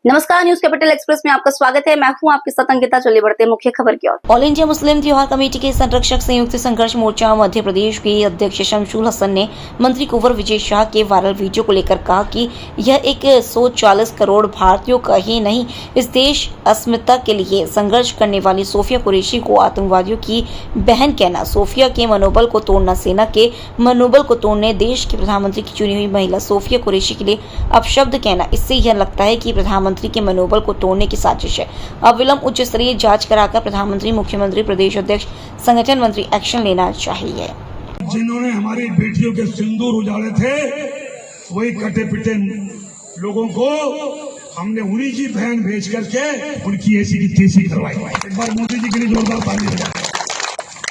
नमस्कार, news capital express में आपका स्वागत है। मैं हूं आपके साथ अंकिता। चलिए बढ़ते हैं मुख्य खबर की ओर। ऑल इंडिया मुस्लिम त्योहार कमेटी के संरक्षक संयुक्त संघर्ष मोर्चा मध्य प्रदेश के अध्यक्ष शमशुल हसन ने मंत्री कुंवर विजय शाह के वायरल वीडियो को लेकर कहा कि यह 140 करोड़ भारतीयों का ही नहीं, इस देश अस्मिता के लिए संघर्ष करने वाली सोफिया कुरैशी को आतंकवादियों की बहन कहना, सोफिया के मनोबल को तोड़ना, सेना के मनोबल को तोड़ने, देश के प्रधानमंत्री की चुनी हुई महिला सोफिया कुरैशी के लिए अपशब्द कहना, इससे यह लगता है कि प्रधानमंत्री के मनोबल को तोड़ने की साजिश है। अब विलंब उच्च स्तरीय जांच कराकर प्रधानमंत्री, मुख्यमंत्री, प्रदेश अध्यक्ष, संगठन मंत्री एक्शन लेना चाहिए। जिन्होंने हमारी बेटियों के सिंदूर उजाड़े थे, वही कटे पिटे लोगों को हमने उन्हीं की बहन भेज करके उनकी ऐसी की तैसी करवाई। एक बार मोदी जी के लिए जोरदार ताली बजाएं।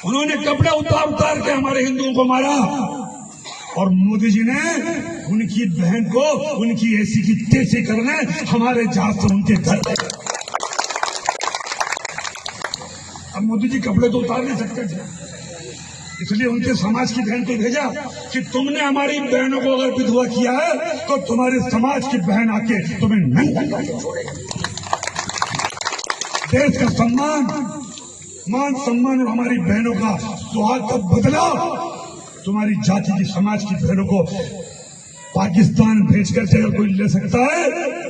उन्होंने कपड़े उतार के हमारे हिंदुओं को मारा और मोदी जी ने उनकी बहन को उनकी ऐसी की तैसी करने हमारे जहाज से उनके घर गए। अब मोदी जी कपड़े तो उतार नहीं सकते थे, इसलिए उनके समाज की बहन को भेजा कि तुमने हमारी बहनों को अगर विधवा किया है तो तुम्हारे समाज की बहन आके तुम्हें नंगा करके छोड़ेगी। देश का सम्मान, मान सम्मान और हमारी बहनों का सुहाग का बदला तुम्हारी जाति की, समाज की बहनों को पाकिस्तान भेजकर अगर कोई ले सकता है।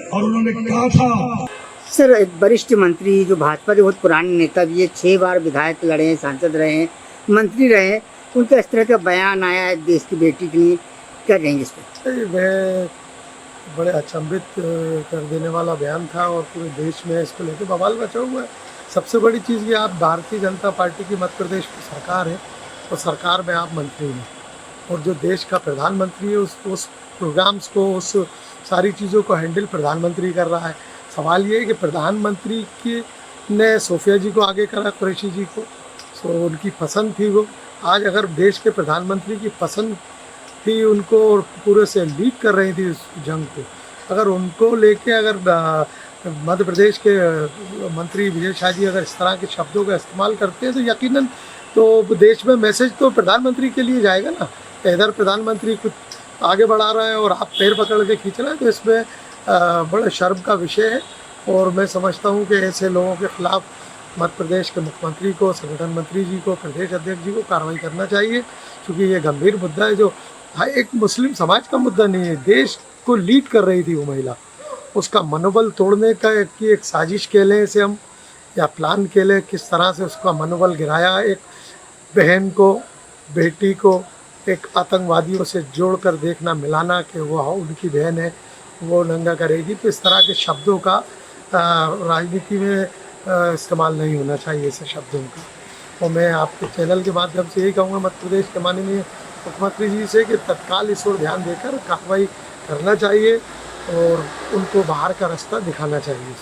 और उन्होंने कहा था, सर, एक वरिष्ठ मंत्री जो भाजपा के बहुत पुराने नेता भी है, 6 बार विधायक लड़े हैं, सांसद रहे हैं, मंत्री रहे हैं, उनका इस तरह का बयान आया है देश की बेटी के लिए, क्या कहेंगे इस पर? वह बड़े अचंभित कर देने वाला बयान था और पूरे देश में इसको लेकर बवाल मचा हुआ है। सबसे बड़ी चीज़ ये, आप भारतीय जनता पार्टी की मध्य प्रदेश की सरकार है और सरकार में आप मंत्री हैं और जो देश का प्रधानमंत्री है उस प्रोग्राम्स को, उस सारी चीज़ों को हैंडल प्रधानमंत्री कर रहा है। सवाल ये है कि प्रधानमंत्री की ने सोफिया जी को आगे करा, कुरैशी जी को, सो उनकी पसंद थी वो। आज अगर देश के प्रधानमंत्री की पसंद थी उनको और पूरे से लीड कर रही थी उस जंग को, अगर उनको लेके अगर मध्य प्रदेश के मंत्री विजय शाह जी अगर इस तरह के शब्दों का इस्तेमाल करते हैं तो यकीनन तो देश में मैसेज तो प्रधानमंत्री के लिए जाएगा ना। इधर प्रधानमंत्री कुछ आगे बढ़ा रहा है और आप पैर पकड़ के खींच रहे हैं, तो इसमें बड़े शर्म का विषय है। और मैं समझता हूँ कि ऐसे लोगों के खिलाफ मध्य प्रदेश के मुख्यमंत्री को, संगठन मंत्री जी को, प्रदेश अध्यक्ष जी को कार्रवाई करना चाहिए, क्योंकि ये गंभीर मुद्दा है जो एक मुस्लिम समाज का मुद्दा नहीं है। देश को लीड कर रही थी वो महिला, उसका मनोबल तोड़ने का की एक साजिश कह लें इसे हम, या प्लान कह लें, किस तरह से उसका मनोबल गिराया। एक बहन को, बेटी को एक आतंकवादियों से जोड़कर देखना, मिलाना कि वो उनकी बहन है, वो नंगा करेगी, तो इस तरह के शब्दों का राजनीति में इस्तेमाल नहीं होना चाहिए ऐसे शब्दों का। और मैं आपके चैनल के माध्यम से यही कहूँगा मध्य प्रदेश के माननीय मुख्यमंत्री जी से कि तत्काल इस ओर ध्यान देकर कार्रवाई करना चाहिए और उनको बाहर का रास्ता दिखाना चाहिए।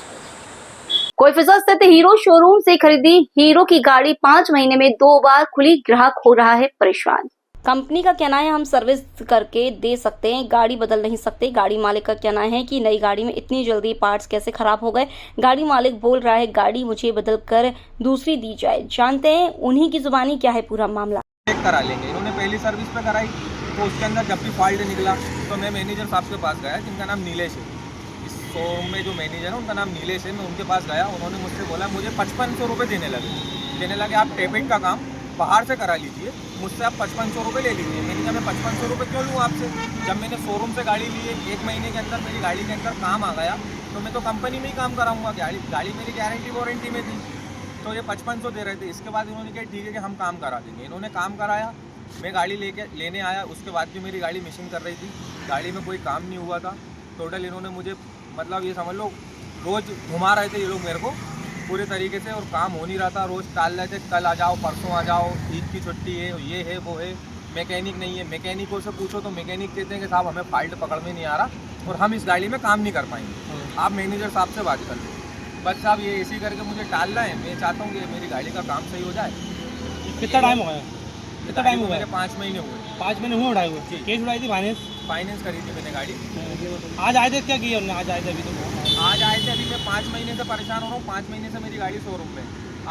कोइफिजा स्थित हीरो शोरूम से खरीदी हीरो की गाड़ी 5 महीने में 2 बार खुली, ग्राहक हो रहा है परेशान। कंपनी का कहना है हम सर्विस करके दे सकते हैं, गाड़ी बदल नहीं सकते। गाड़ी मालिक का कहना है कि नई गाड़ी में इतनी जल्दी पार्ट्स कैसे खराब हो गए। गाड़ी मालिक बोल रहा है गाड़ी मुझे बदल कर दूसरी दी जाए। जानते हैं उन्हीं की जुबानी क्या है पूरा मामला। चेक करा लेंगे। इन्होंने पहली सर्विस पे कराई तो उसके अंदर जब भी फॉल्ट निकला तो मैं मैनेजर साहब के पास गया, जिनका नाम नीलेश है। इस शोरूम में जो मैनेजर है उनका नाम नीलेश है। मैं उनके पास गया, उन्होंने मुझसे बोला मुझे 5500 रुपये देने लगे। आप टेपिंग का काम बाहर से करा लीजिए, मुझसे आप 5500 रुपये ले लीजिए। मैंने कहा मैं 5500 रुपये क्यों लूँ आपसे? जब मैंने शोरूम से गाड़ी ली है, 1 महीने के अंदर मेरी गाड़ी के अंदर काम आ गया तो मैं तो कंपनी में ही काम कराऊंगा। गाड़ी मेरी गारंटी वारंटी में थी, तो ये 5500 दे रहे थे। इसके बाद इन्होंने कहा ठीक है कि हम काम करा देंगे। इन्होंने काम कराया, मैं गाड़ी लेने आया, उसके बाद भी मेरी गाड़ी मिसिंग कर रही थी। गाड़ी में कोई काम नहीं हुआ था। टोटल इन्होंने मुझे मतलब ये समझ लो रोज़ घुमा रहे थे ये लोग मेरे को पूरे तरीके से, और काम हो नहीं रहा था। रोज़ टाल रहे थे, कल आ जाओ, परसों आ जाओ, ईद की छुट्टी है, ये है वो है। मैकेनिक नहीं है, मैकेनिकों से पूछो तो मैकेनिक कहते हैं कि साहब हमें फॉल्ट पकड़ में नहीं आ रहा और हम इस गाड़ी में काम नहीं कर पाएंगे, आप मैनेजर साहब से बात कर लो। बस साहब ये ऐसे करके मुझे टाल रहे हैं। मैं चाहता हूँ कि मेरी गाड़ी का काम सही हो जाए। कितना टाइम हुआ है? कितना टाइम हुआ है? 5 महीने हुए। 5 महीने हुए उड़ाए हुए? केस उड़ाई थी फाइनेंस करी थी मैंने गाड़ी। आज आए थे, क्या किया उन्होंने? आज आए थे अभी तो? आज आए थे, अभी मैं 5 महीने से परेशान हो रहा हूँ। 5 महीने से मेरी गाड़ी शोरूम पे।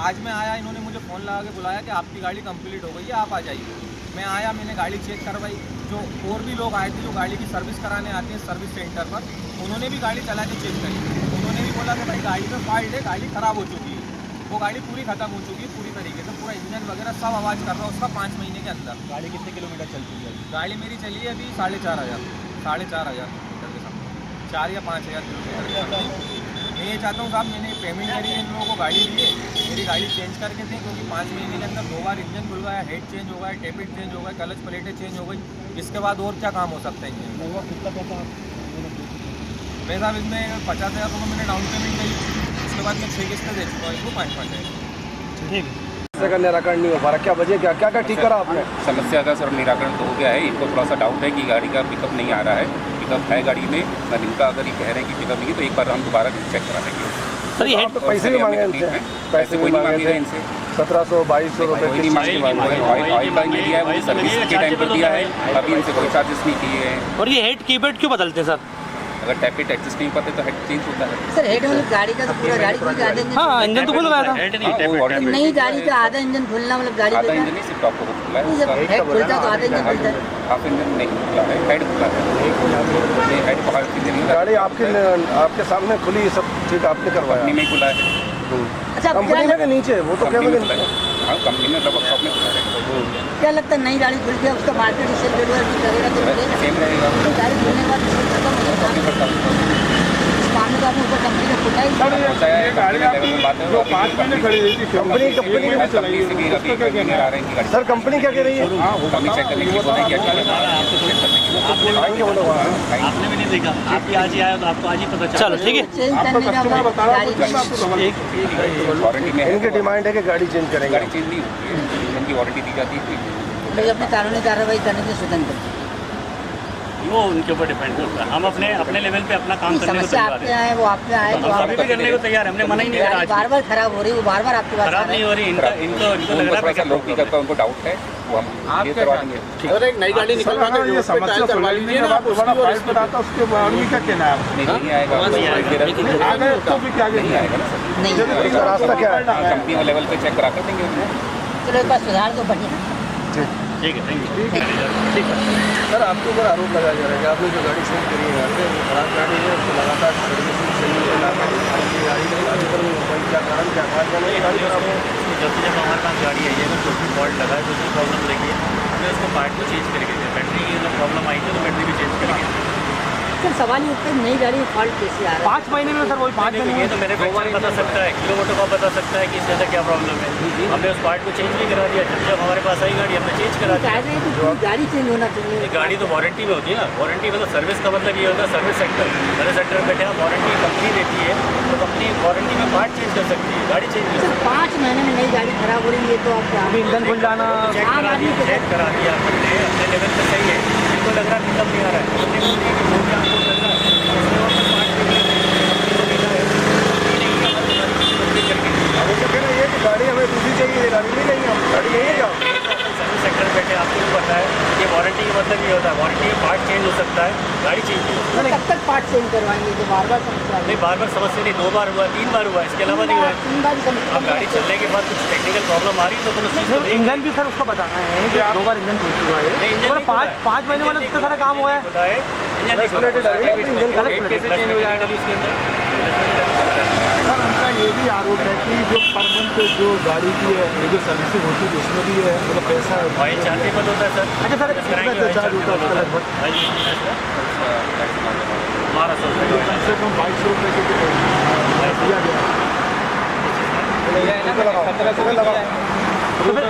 आज मैं आया, इन्होंने मुझे फ़ोन लगा के बुलाया कि आपकी गाड़ी कंप्लीट हो गई है, आप आ जाइए। मैं आया, मैंने गाड़ी चेक करवाई। जो और भी लोग आए थे जो गाड़ी की सर्विस कराने आते हैं सर्विस सेंटर पर, उन्होंने भी गाड़ी चला के चेक करी। उन्होंने बोला कि भाई गाड़ी में फॉल्ट है, गाड़ी ख़राब हो चुकी है। वो गाड़ी पूरी ख़त्म हो चुकी है, पूरी तरीके से पूरा इंजन वगैरह सब आवाज़ कर रहा है उसका 5 महीने के अंदर। गाड़ी कितने किलोमीटर चल चुकी है? गाड़ी मेरी चली है अभी 4,500 किलोमीटर के समथिंग, 4 या 5,000 किलोमीटर के समथिंग। मैं ये चाहता हूँ साहब, मैंने पेमेंट करी है इन लोगों को गाड़ी दी है, मेरी गाड़ी चेंज करके दें, क्योंकि 5 महीने के अंदर 2 बार इंजन खुल गया, हेड चेंज हो गया, टेपिट चेंज हो गया, क्लच प्लेटें चेंज हो गई। इसके बाद और क्या काम हो सकता है इंजन में? कितना पैसा मैं साहब इसमें 50,000 रुपये मैंने डाउन पेमेंट दी, उसके बाद मैं 6 किस्तें दे चुका हूँ इसको 5-5 हज़ार। ठीक है। समस्या का निराकरण नहीं हो पा रहा, क्या वजह क्या क्या क्या ठीक करा आपने? समस्या का सर निराकरण तो हो गया है। इनको थोड़ा सा डाउट है कि गाड़ी का पिकअप नहीं आ रहा है। पिकअप है गाड़ी में, पर इनका अगर ये कह रहे हैं कि पिकअप नहीं है तो एक बार हम दोबारा चेक करा देंगे। सर ये आप तो पैसे भी मांगे इनसे, पैसे भी मांगे थे इनसे 1700-2200 रुपये ऑयल का नहीं दिया है, वो सर्विस के टाइम पर दिया है, अभी इनसे कोई चार्जेस नहीं किए हैं। और ये हेड कीपैड क्यों बदलते हैं सर? अगर टैपिट एडजस्ट नहीं पाते तो हेड चेंज होता है। सर हेड मतलब गाड़ी का तो पूरा गाड़ी खुल जाता है। हाँ इंजन तो खुल गया था। नई गाड़ी का आधा इंजन खुलना मतलब गाड़ी आधा का इंजन नहीं, सिर्फ आपको खुला है, जब हेड खुलता है तो आधा इंजन खुलता है। हाफ इंजन नहीं खुला है, हेड खुला है। ये हेड बाहर की नहीं गाड़ी आपके सामने खुली, सब ठीक आपने करवाया? कंपनी में खुला है। अच्छा कंपनी में के नीचे वो तो क्या कंपनी में खुला है। हाँ कंपनी में वर्कशॉप में खुला है। क्या लगता है नई गाड़ी खुल गया उसका मार्केट सेल वगैरह करेगा तो मिलेगा? सेम रहेगा। गाड़ी खुलने के बाद सेल खत्म हो जाता है। इस मामले का आपने ऊपर कंपनी का खुला ही पहुँचाया है, कंपनी में लेवल में बात है। 5 महीने खड़ी रही थी कंपनी से भी अभी कंपनी आ रहे हैं कि गाड़ी सर कंपनी क्या कह रही है? हाँ वो कंपनी चेक करने के लिए बोला है कि अच्छा आएंगे वो लोग वहाँ। आपने भी नहीं देखा, आप ही आज ही आए तो आपको आज ही पता चला। चलो ठीक है। चेंज करने का गाड़ी वारंटी में है। इनकी डिमांड है कि गाड़ी चेंज करेंगे। गाड़ी चेंज नहीं होती है, इंजन की वारंटी दी जाती है। लोग अपनी कानूनी कार्रवाई करने के स्वतंत्र हैं। वो उनके ऊपर डिपेंड करता है। हम अपने लेवल पे अपना काम करने को समस्या तैयार आपके है। आए वो आप पे आए तो हम आप अभी भी करने को तैयार है, हमने मना ही नहीं करा गाड़ी आज। बार बार खराब हो रही है, वो बार बार आपके पास आ खराब रहा नहीं है। हो रही, इनको लग रहा थोड़ा सा है लोग नहीं करता, उनको डाउट है, वो हम ये करवा देंगे। अगर एक नई गाड़ी निकलवाते हैं, ये समस्या करवा लीजिए ना, दोबारा फाइल बनाता उसके बाद भी क्या कहना है आप? नहीं आएगा, नहीं आगे तो भी क्या आएगा ना सर। नहीं इसका रास्ता क्या है? कंपनी में लेवल पे चेक करा कर देंगे उनको। चलो एक बार सुधार तो बढ़िया। ठीक है, थैंक यू। सर आपके ऊपर आरोप लगाया जा रहा है कि आपने जो गाड़ी सेल करी है यहाँ पे वो खराब गाड़ी है, उसको लगातार सर्विसिंग सही है ना, गाड़ी आगे पर क्या कारण क्या बात जाने गाड़ी खराब हो? जब हमारे पास गाड़ी आई है, कुछ भी फॉल्ट लगा है, कुछ भी प्रॉब्लम लगी है, हमने उसको पार्ट को चेंज करके दिया। बैटरी की जब प्रॉब्लम आई थी तो बैटरी भी चेंज करके दिया। सर सवाल ये उठता है नई गाड़ी में फॉल्ट कैसे आ रहा है? 5 महीने में सर वही 5 महीने ये तो मेरे फैक्चर बता सकता है, किलोमीटर का बता सकता है कि इसके अंदर क्या प्रॉब्लम है। हमने उस पार्ट को चेंज भी करा दिया। जब हमारे पास आई गाड़ी हमने चेंज करा दिया। कह रहे हैं कि पूरी गाड़ी चेंज होना चाहिए। ये गाड़ी तो वारंटी में होती है ना। वारंटी मतलब सर्विस का मतलब ये होता है सर्विस सेंटर में बैठे आप वारंटी कंपनी देती है तो कंपनी वारंटी में पार्ट चेंज कर सकती है, गाड़ी चेंज कर सर सकती 5 महीने में नई गाड़ी खराब हो रही है तो आप है। इंजन खुल जाना चेक करा दिया हमने अपने लेवल पे सही है। इनको लग रहा है पिकअप नहीं आ रहा है, कंपनी को आपको लग रहा है वो तो कहना ये कि गाड़ी हमें दूसरी चाहिए, ये गाड़ी नहीं लेंगे हम, गाड़ी यही है क्या? सर्विस सेक्टर में बैठे आपको भी पता है ये वारंटी का मतलब ये होता है, वारंटी में पार्ट चेंज हो सकता है, गाड़ी चेंज नहीं हो सकती। कब तक पार्ट चेंज करवाएंगे जो बार बार समस्या आ रही नहीं बार बार समस्या नहीं, 2 बार हुआ, 3 बार हुआ, इसके अलावा नहीं हुआ है। 3 बार समस्या अब गाड़ी चलने के बाद कुछ टेक्निकल प्रॉब्लम आ रही है तो उस चीज़ को इंजन भी सर उसका बताना है कि 2 बार इंजन टूट चुका है और 5 महीने वाला इतना सारा काम हुआ है। होता है इंजन चेंज हो जाएगा इसके अंदर। सर उनका ये भी आरोप है कि जो पर मंथ जो गाड़ी की है ये जो सर्विसिंग होती है उसमें भी है मतलब पैसा ऑयल चार्जेबल होता है सर। अच्छा सर कितना चार्ज होता है उसका लगभग? 1200 कम से कम 2200 रुपये के दिया गया।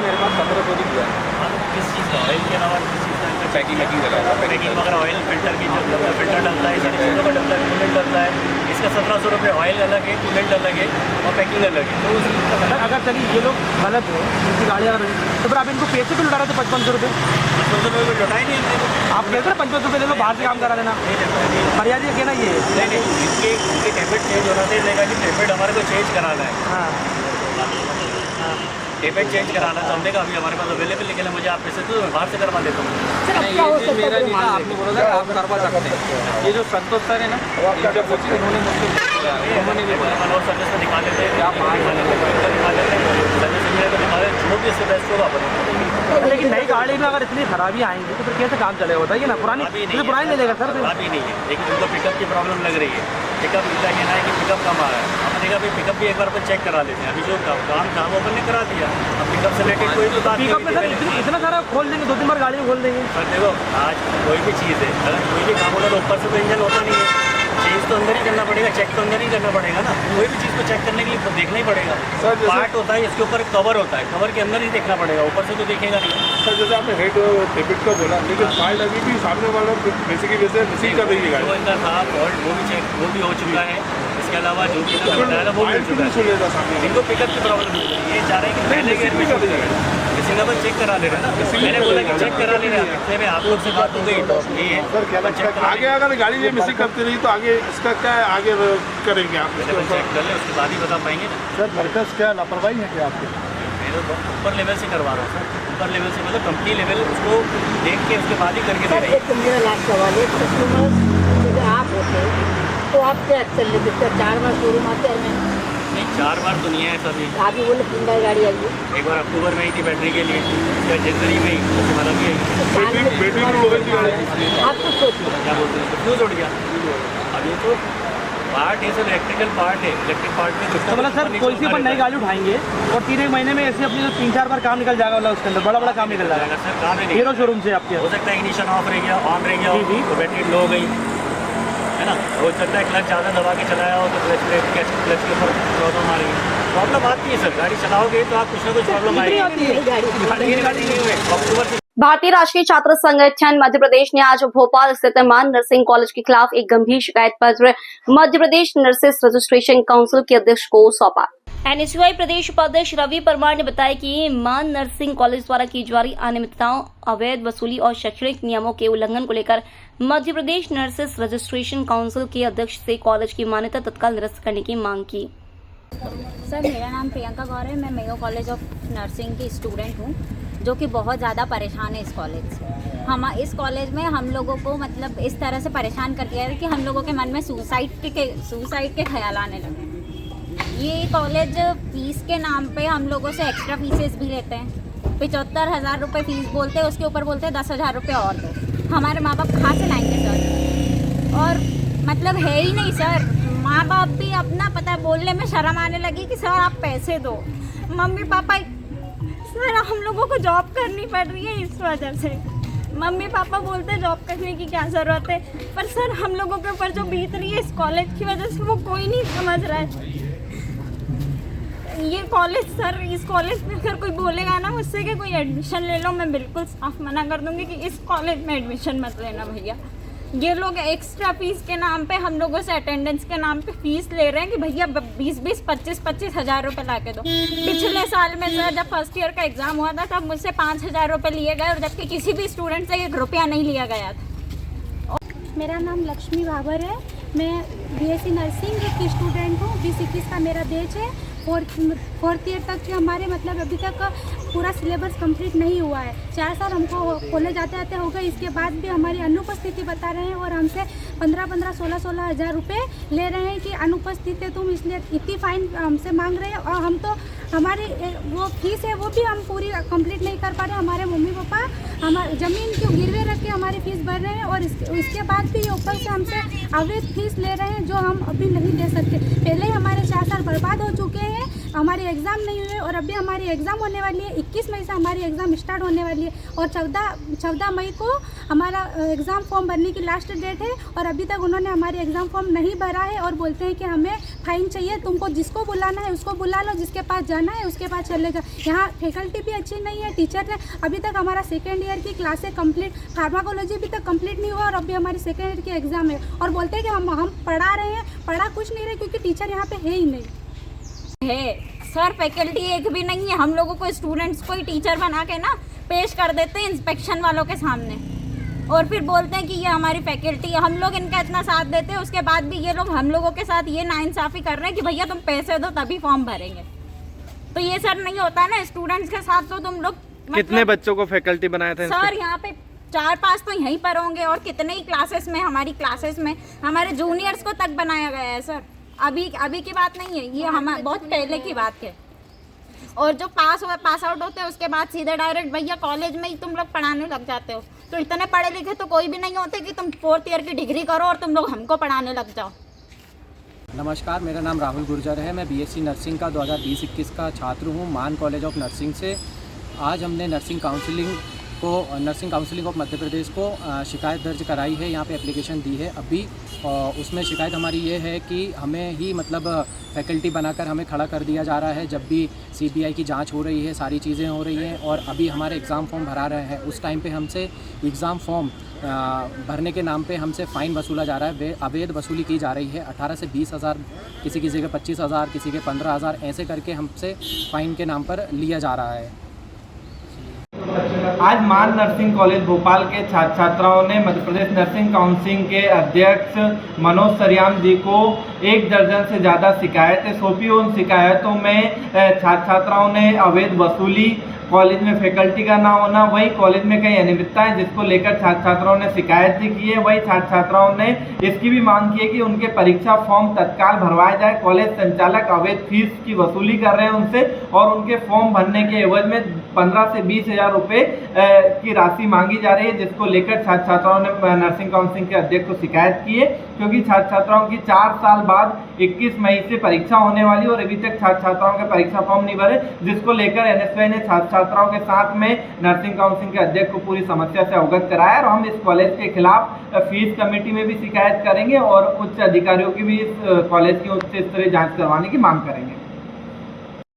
मेरे पास 1500 भी दिया है। किस चीज़ का ऑयल के अलावा किस चीज़ का पैकिंग पैकिंग वगैरह ऑयल फिल्टर की जो फिल्टर डलता है, सारी चीज़ों का डलता है, कूलेंट डलता है। इसका 1700 रुपये ऑयल अलग है, कूलेंट अलग है और पैकिंग अलग है। तो सर अगर चलिए ये लोग गलत है इनकी गाड़ियाँ तो फिर आप इनको पैसे भी लुटा रहे थे 5500 रुपये। 5500 रुपये लौटा ही नहीं हमने को। आप कहते हैं 5500 रुपये ले लो बाहर से काम करा लेना। फरियाद ये कहना ये है। नहीं इनके टेबलेट चेंज होना चाहिए, लेगा कि टेबलेट हमारे को चेंज कराना है। हाँ टेबलेट चेंज कराना तो हमने कहा अभी हमारे पास अवेलेबल निकला, मुझे आप पैसे दो मैं बाहर से करवा देता हूँ। सर अब क्या हो सकता है? मेरा नहीं था, आपने बोला था आप करवा सकते हैं। ये जो संतोष सर है ना, इनके पूछिए, उन्होंने मुझसे पूछा, उन्होंने भी बोला मनोज सर्विस में दिखा देते हैं, आप दिखा देते हैं, सर्विस इंजीनियर को दिखा देते, जो भी इससे बेस्ट होगा अपन। लेकिन नई गाड़ी में अगर इतनी खराबी आएंगी तो फिर कैसे काम चलेगा बताइए ना। पुरानी ले लेगा सर। अभी नहीं है लेकिन उनको पिकअप की प्रॉब्लम लग रही है। पिकअप का कहना है कि पिकअप कम आ रहा है। हमने कहा भाई पिकअप भी एक बार अपन चेक करा लेते हैं। अभी जो काम था वो अपन ने करा दिया, अब पिकअप से रिलेटेड कोई तो बात नहीं पिकअप में सर इतना सारा खोल देंगे, 2-3 बार गाड़ी में खोल देंगे। सर देखो, आज कोई भी चीज़ है, अगर कोई भी काम होगा तो ऊपर से तो इंजन होता नहीं है, चेंज तो अंदर ही करना पड़ेगा, चेक तो अंदर ही करना पड़ेगा ना। कोई भी चीज़ को चेक करने के लिए देखना ही पड़ेगा। पार्ट होता है, इसके ऊपर कवर होता है, कवर के अंदर ही देखना पड़ेगा, ऊपर से तो देखेगा नहीं। सर जैसे आपने हेड डेबिट का बोला, लेकिन फाल्ट अभी भी सामने वाला बेसिकली वैसे रिसीव कर रही है गाड़ी। जो इनका था फॉल्ट वो भी चेक वो भी हो चुका है। इसके अलावा जो भी इन्होंने बताया वो मिल चुका है। इनको पिकअप की प्रॉब्लम नहीं है, ये चाह रहे हैं कि पहले के एडमिशन किसी का बस चेक करा ले रहे हैं ना। मैंने बोला कि चेक करा ले रहे हैं, इतने में आप लोग से बात हो गई तो ये है सर क्या लगता है आगे अगर गाड़ी ये मिसिंग करती रही तो आगे इसका क्या आगे करेंगे आप? पहले चेक कर ले, उसके बाद ही बता पाएंगे ना। सर मर्कज क्या लापरवाही है क्या आपके? मैं तो ऊपर लेवल से करवा रहा हूँ सर, ऊपर लेवल से मतलब कंपनी लेवल उसको देख के उसके बाद ही करके दे रहे हैं। एक मेरा लास्ट सवाल है, कस्टमर जैसे आप होते तो आप क्या चल लेते? 4 बार शोरूम आते हैं? नहीं 4 बार तो नहीं है सर, ये आप ही बोले 3 बार गाड़ी आई है। एक बार अक्टूबर में आई थी बैटरी के लिए, या जनवरी में ही हमारा भी आई। बैटरी हो गई थी गाड़ी। आप कुछ सोचिए, क्या बोलते हैं, फ्यूज उड़ गया। अब ये तो पार्ट है सर, इलेक्ट्रिकल पार्ट है, इलेक्ट्रिक पार्ट में तो मतलब सर कोई सी पर नई गाड़ी उठाएंगे और 3-1 महीने में ऐसे अपनी 3-4 बार काम निकल जाएगा, मतलब उसके अंदर बड़ा काम निकल जाएगा सर। काम नहीं हीरो शोरूम से आपके हो सकता है इग्निशन ऑफ रह गया, ऑन रह गया तो बैटरी लो हो गई है ना। हो सकता है क्लच ज़्यादा दबा के चलाया हो तो क्लच के ऊपर प्रॉब्लम आ रही है। प्रॉब्लम आती है सर, गाड़ी चलाओगे तो आप कुछ ना कुछ प्रॉब्लम आएगी। गाड़ी नहीं हुई अक्टूबर से। भारतीय राष्ट्रीय छात्र संगठन मध्य प्रदेश ने आज भोपाल स्थित मान नर्सिंग कॉलेज के खिलाफ एक गंभीर शिकायत पत्र Madhya Pradesh nurses registration council के अध्यक्ष को सौंपा। एनएसयूआई प्रदेश उपाध्यक्ष रवि परमार ने बताया कि मान नर्सिंग कॉलेज द्वारा की जा रही अनियमितताओं, अवैध वसूली और शैक्षणिक नियमों के उल्लंघन को लेकर Madhya Pradesh nurses registration council के अध्यक्ष से कॉलेज की मान्यता तत्काल निरस्त करने की मांग की। सर मेरा नाम प्रियंका गौर है, मैं मेयो कॉलेज ऑफ नर्सिंग की स्टूडेंट हूँ जो कि बहुत ज़्यादा परेशान है इस कॉलेज से। हम इस कॉलेज में हम लोगों को मतलब इस तरह से परेशान कर दिया है कि हम लोगों के मन में सुसाइड के ख्याल आने लगे। ये कॉलेज फीस के नाम पे हम लोगों से एक्स्ट्रा फीसेस भी लेते हैं। 75,000 रुपये फीस बोलते हैं, उसके ऊपर बोलते हैं 10,000 रुपये और दो। हमारे माँ बाप कहाँ से लाएंगे सर? और मतलब है ही नहीं सर, माँ बाप भी अपना पता बोलने में शर्म आने लगी कि सर आप पैसे दो। मम्मी पापा सर हम लोगों को जॉब करनी पड़ रही है इस वजह से। मम्मी पापा बोलते हैं जॉब करने की क्या ज़रूरत है, पर सर हम लोगों के ऊपर जो बीत रही है इस कॉलेज की वजह से वो कोई नहीं समझ रहा है। ये कॉलेज सर, इस कॉलेज में अगर कोई बोलेगा ना मुझसे कि कोई एडमिशन ले लो, मैं बिल्कुल साफ मना कर दूंगी कि इस कॉलेज में एडमिशन मत लेना भैया। ये लोग एक्स्ट्रा फीस के नाम पे हम लोगों से अटेंडेंस के नाम पे फीस ले रहे हैं कि भैया 20-20, 25-25 हज़ार रुपये ला के दो। पिछले साल में सर जब फर्स्ट ईयर का एग्ज़ाम हुआ था तब मुझसे 5,000 रुपये लिए गए और जबकि किसी भी स्टूडेंट से 1 रुपया नहीं लिया गया था। मेरा नाम लक्ष्मी बाबर है, मैं बीएससी नर्सिंग की स्टूडेंट हूँ। 2021 का मेरा बैच है। फोर्थ ईयर तक हमारे मतलब अभी तक पूरा सिलेबस कंप्लीट नहीं हुआ है। 4 साल हमको कॉलेज आते आते हो गए। इसके बाद भी हमारी अनुपस्थिति बता रहे हैं और हमसे 15-15, 16-16 हज़ार रुपये ले रहे हैं कि अनुपस्थित है तुम, इसलिए इतनी फाइन हमसे मांग रहे हैं। और हम तो हमारी वो फीस है वो भी हम पूरी कंप्लीट नहीं कर पा रहे हैं। हमारे मम्मी पापा हमारी ज़मीन को गिरवे रख के हमारी फ़ीस भर रहे हैं और इसके बाद भी ये ऊपर से हमसे अवैध फीस ले रहे हैं जो हम अभी नहीं दे सकते। पहले ही हमारे 4 साल बर्बाद हो चुके हैं, हमारे एग्ज़ाम नहीं हुए और अभी हमारी एग्ज़ाम होने वाली है। 21 मई से हमारी एग्ज़ाम स्टार्ट होने वाली है और 14 मई को हमारा एग्ज़ाम फॉर्म भरने की लास्ट डेट है और अभी तक उन्होंने हमारी एग्ज़ाम फॉर्म नहीं भरा है और बोलते हैं कि हमें फाइन चाहिए। तुमको जिसको बुलाना है उसको बुला लो, जिसके पास जाना है उसके पास चले जाओ। यहाँ फैकल्टी भी अच्छी नहीं है, टीचर ने अभी तक हमारा 2nd ईयर की क्लासें कंप्लीट, फार्माकोलॉजी भी तक कंप्लीट नहीं हुआ और अभी हमारी 2nd ईयर की एग्ज़ाम है और बोलते हैं कि हम पढ़ा रहे हैं, पढ़ा कुछ नहीं रहे क्योंकि टीचर यहाँ पे है ही नहीं है। सर फैकल्टी एक भी नहीं है, हम लोगों को स्टूडेंट्स को ही टीचर बना के ना पेश कर देते हैं इंस्पेक्शन वालों के सामने और फिर बोलते हैं कि ये हमारी फैकल्टी है। हम लोग इनका इतना साथ देते हैं, उसके बाद भी ये लोग हम लोगों के साथ ये नाइंसाफ़ी कर रहे हैं कि भैया तुम पैसे दो तभी फॉर्म भरेंगे। तो ये सर नहीं होता है ना, स्टूडेंट्स के साथ तो तुम लोग कितने बच्चों को फैकल्टी बनाया था सर? यहाँ पे 4-5 तो यहीं पर होंगे और कितने ही क्लासेस में, हमारी क्लासेस में हमारे जूनियर्स को तक बनाया गया है सर। अभी की बात नहीं है, ये हमारे बहुत पहले की बात है। और जो पास आउट होते हैं उसके बाद सीधे डायरेक्ट भैया कॉलेज में ही तुम लोग पढ़ाने लग जाते हो। तो इतने पढ़े लिखे तो कोई भी नहीं होते कि तुम 4th ईयर की डिग्री करो और तुम लोग हमको पढ़ाने लग जाओ। नमस्कार, मेरा नाम राहुल गुर्जर है। मैं बीएससी नर्सिंग का 2020-21 का छात्र हूँ मान कॉलेज ऑफ नर्सिंग से। आज हमने nursing counselling of Madhya Pradesh को शिकायत दर्ज कराई है, यहाँ पे एप्लीकेशन दी है अभी। उसमें शिकायत हमारी ये है कि हमें ही मतलब फैकल्टी बनाकर हमें खड़ा कर दिया जा रहा है। जब भी सीबीआई की जांच हो रही है, सारी चीज़ें हो रही हैं और अभी हमारे एग्ज़ाम फॉर्म भरा रहे हैं, उस टाइम पे हमसे एग्ज़ाम फॉर्म भरने के नाम पे हमसे फ़ाइन वसूला जा रहा है, अवैध वसूली की जा रही है। 18 से 20 हज़ार, किसी के 25,000, किसी के 15,000, ऐसे करके हमसे फ़ाइन के नाम पर लिया जा रहा है। आज मान नर्सिंग कॉलेज भोपाल के छात्र छात्राओं ने मध्य प्रदेश नर्सिंग काउंसिल के अध्यक्ष मनोज सरियाम जी को 1 दर्जन से ज़्यादा शिकायतें सौंपी। उन शिकायतों में छात्र छात्राओं ने अवैध वसूली, कॉलेज में फैकल्टी का ना होना, वही कॉलेज में कई अनियमितताएं जिसको लेकर छात्र छात्राओं ने शिकायत भी की है। वही छात्र छात्राओं ने इसकी भी मांग की है कि उनके परीक्षा फॉर्म तत्काल भरवाए जाए। कॉलेज संचालक अवैध फीस की वसूली कर रहे हैं उनसे और उनके फॉर्म भरने के एवज में 15 से 20 हज़ार रुपये की राशि मांगी जा रही है, जिसको लेकर छात्र छात्राओं ने नर्सिंग काउंसिल के अध्यक्ष को शिकायत की है। क्योंकि छात्र छात्राओं की 4 साल बाद 21 मई से परीक्षा होने वाली और अभी तक छात्र छात्राओं के परीक्षा फॉर्म नहीं भरे, जिसको लेकर एनएसयूआई ने छात्र छात्राओं के साथ में नर्सिंग काउंसिल के अध्यक्ष को पूरी समस्या से अवगत कराया और हम इस कॉलेज के खिलाफ फीस कमेटी में भी शिकायत करेंगे और उच्च अधिकारियों की भी इस कॉलेज की उच्च स्तरीय जांच करवाने की मांग करेंगे।